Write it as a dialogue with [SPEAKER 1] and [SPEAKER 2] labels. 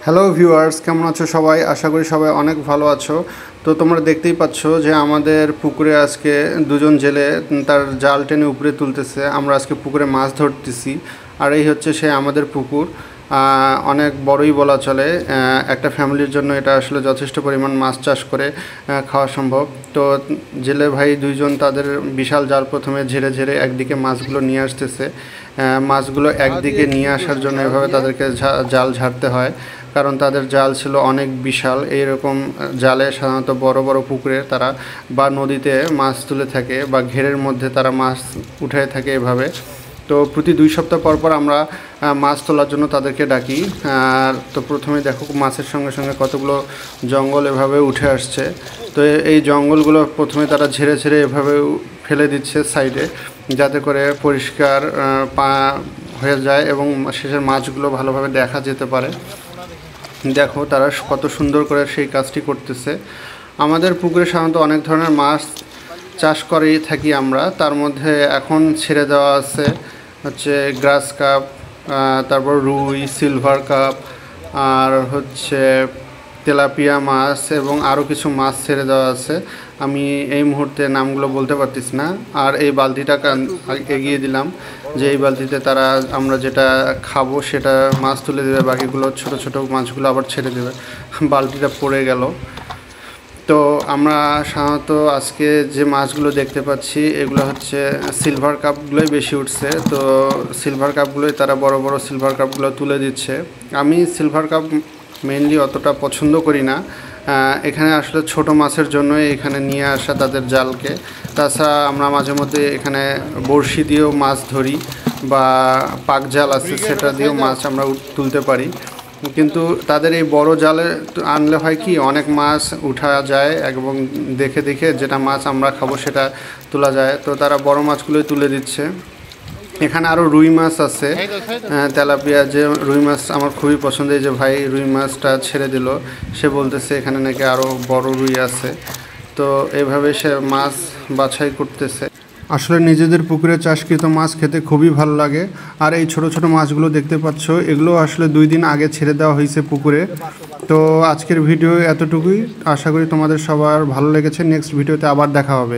[SPEAKER 1] Hello viewers, কেমন আছো সবাই? আশা করি সবাই অনেক ভালো আছো। তো তোমরা দেখতেই পাচ্ছ যে আমাদের পুকুরে আজকে দুজন জেলে তার জাল টেনে উপরে তুলতেছে। আমরা আজকে পুকুরে মাছ ধরতেছি। আর এই হচ্ছে সে আমাদের পুকুর। অনেক বড়ই বলা চলে। একটা ফ্যামিলির জন্য এটা আসলে যথেষ্ট পরিমাণ মাছ চাষ করে খাওয়া সম্ভব। তো জেলে ভাই দুইজন তাদের বিশাল জাল প্রথমে ঝেড়ে ঝেড়ে একদিকে মাছগুলো নিয়ে আসতেছে। মাছগুলো একদিকে নিয়ে আসার জন্য এভাবে তাদেরকে জাল ঝাড়তে হয়, কারণ তাদের জাল ছিল অনেক বিশাল। এইরকম জালে সাধারণত বড় বড় পুকুরে তারা বা নদীতে মাছ তুলে থাকে বা ঘেরের মধ্যে তারা মাছ উঠে থাকে এভাবে। তো প্রতি 2 সপ্তাহ পর পর আমরা মাছ তোলার জন্য তাদেরকে ডাকি। তো প্রথমে দেখো মাছের সঙ্গে সঙ্গে কতগুলো জঙ্গল এভাবে উঠে আসছে। তো এই জঙ্গলগুলো প্রথমে তারা ঝেড়ে ঝেড়ে এভাবে ফেলে দিচ্ছে সাইডে, যাতে করে পরিষ্কার হয়ে যায় এবং শেষের মাছগুলো ভালোভাবে দেখা যেতে পারে। দেখো তারা কত সুন্দর করে সেই কাজটি করতেছে। আমাদের পুকুরে সাধারণত অনেক ধরনের মাছ চাষ করেই থাকি আমরা। তার মধ্যে এখন ছেড়ে দেওয়া আছে হচ্ছে গ্রাস কাপ, তারপর রুই, সিলভার কাপ, আর হচ্ছে তেলাপিয়া মাছ এবং আরও কিছু মাছ ছেড়ে দেওয়া আছে। আমি এই মুহূর্তে নামগুলো বলতে পারতেছি না। আর এই বালতিটা এগিয়ে দিলাম যে এই বালতিতে তারা আমরা যেটা খাবো সেটা মাছ তুলে দেবে, বাকিগুলো ছোট ছোট মাছগুলো আবার ছেড়ে দেবে। বালতিটা পড়ে গেল। তো আমরা সাধারণত আজকে যে মাছগুলো দেখতে পাচ্ছি এগুলো হচ্ছে সিলভার কাপগুলোই বেশি উঠছে। তো সিলভার কাপগুলোই তারা বড় বড় সিলভার কাপগুলো তুলে দিচ্ছে। আমি সিলভার কাপ মেইনলি অতটা পছন্দ করি না। এখানে আসলে ছোট মাছের জন্যই এখানে নিয়ে আসা তাদের জালকে। তাছাড়া আমরা মাঝে মধ্যে এখানে বড়শি দিয়েও মাছ ধরি বা পাক জাল আছে সেটা দিয়েও মাছ আমরা তুলতে পারি। কিন্তু তাদের এই বড় জালে আনলে হয় কি অনেক মাছ উঠা যায় এবং দেখে দেখে যেটা মাছ আমরা খাবো সেটা তোলা যায়। তো তারা বড় মাছগুলোই তুলে দিচ্ছে। এখানে আরও রুই মাছ আছে, তেলাপিয়া। যে রুই মাছ আমার খুবই পছন্দের, যে ভাই রুই মাছটা ছেড়ে দিল, সে বলতেছে এখানে নাকি আরও বড় রুই আছে। তো এভাবে সে মাছ বাছাই করতেছে। আসলে নিজেদের পুকুরে চাষকৃত মাছ খেতে খুবই ভালো লাগে। আর এই ছোট ছোট মাছগুলো দেখতে পাচ্ছ, এগুলো আসলে 2 দিন আগে ছেড়ে দেওয়া হয়েছে পুকুরে। তো আজকের ভিডিও এতটুকুই। আশা করি তোমাদের সবার ভালো লেগেছে। নেক্সট ভিডিওতে আবার দেখা হবে।